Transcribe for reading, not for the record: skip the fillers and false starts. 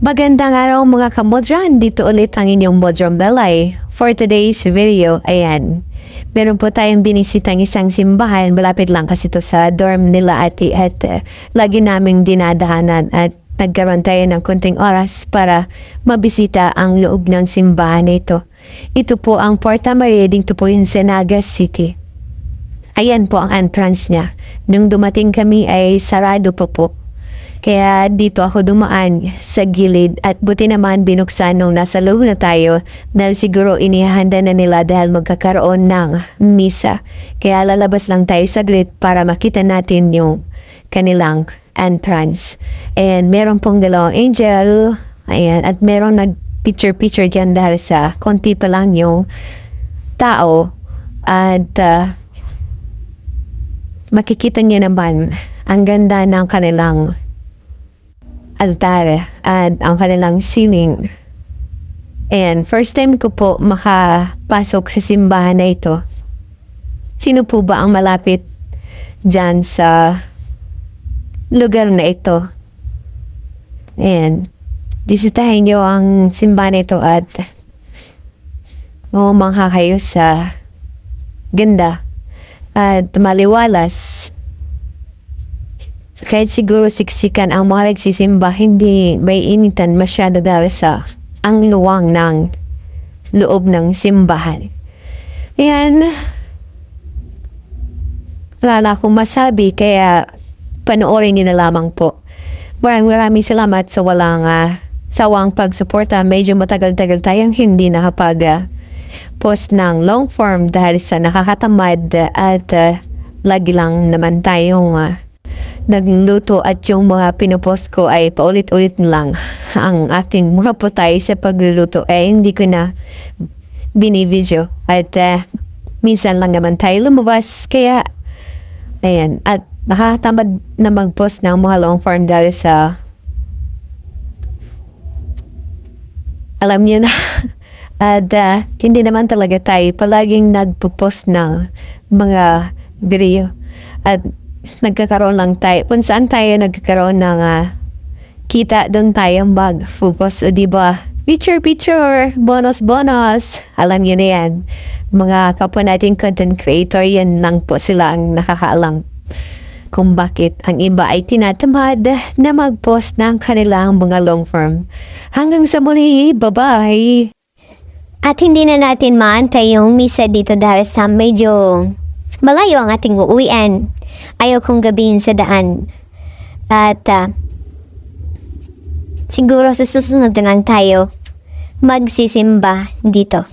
Magandang araw mga kamodran, dito ulit ang inyong Modron Belay. For today's video, ayan, meron po tayong binisitang isang simbahan, malapit lang kasi ito sa dorm nila ate at lagi naming dinadaanan at nagkaroon tayo ng konting oras para mabisita ang loob ng simbahan na ito. Ito po ang Porta Maria, dito po yung sa Naga City. Ayan po ang entrance niya. Nung dumating kami ay sarado po. Kaya dito ako dumaan sa gilid at buti naman binuksan nung nasa loob na tayo dahil siguro inihahanda na nila dahil magkakaroon ng misa. Kaya lalabas lang tayo saglit para makita natin yung kanilang entrance. And meron pong dalawang angel, ayan, at meron nag-picture dyan dahil sa konti pa lang yung tao at makikita niyo naman ang ganda ng kanilang altar at ang kanilang ceiling. And first time ko po makapasok sa simbahan na ito. Sino po ba ang malapit dyan sa lugar na ito? And bisitahin nyo ang simbahan na ito at mamangha kayo sa ganda at maliwalas. Kahit siguro siksikan ang mga nagsisimba, hindi may initan masyado dahil sa ang luwang ng loob ng simbahan. Ayan. Wala akong masabi, kaya panoorin niyo na lamang po. Maraming salamat sa walang sawang pagsuporta. Medyo matagal-tagal tayong hindi post ng long form dahil sa nakakatamad at lagi lang naman tayong nagluto at yung mga pinopost ko ay paulit-ulit lang ang ating mga putay sa pagluluto ay hindi ko na binivideo at minsan lang naman tayo lumabas kaya ayan at nakatamad na mag-post ng mga long form dahil sa alam niyo na at hindi naman talaga tayo palaging nagpo-post ng mga video at nagkakaroon lang tayo, kung saan tayo nagkakaroon ng kita, doon tayo mag-focus, o diba? Picture, bonus, alam nyo na yan. Mga kapwa nating content creator, yan lang po sila ang nakakaalam kung bakit ang iba ay tinatamad na mag-post ng kanilang mga long form. Hanggang sa muli, bye-bye! At hindi na natin maantay yung misa dito dahil sa medyo malayo ang ating uuwian. Ayaw kong gabihin sa daan. At siguro sa susunod na lang tayo magsisimba dito.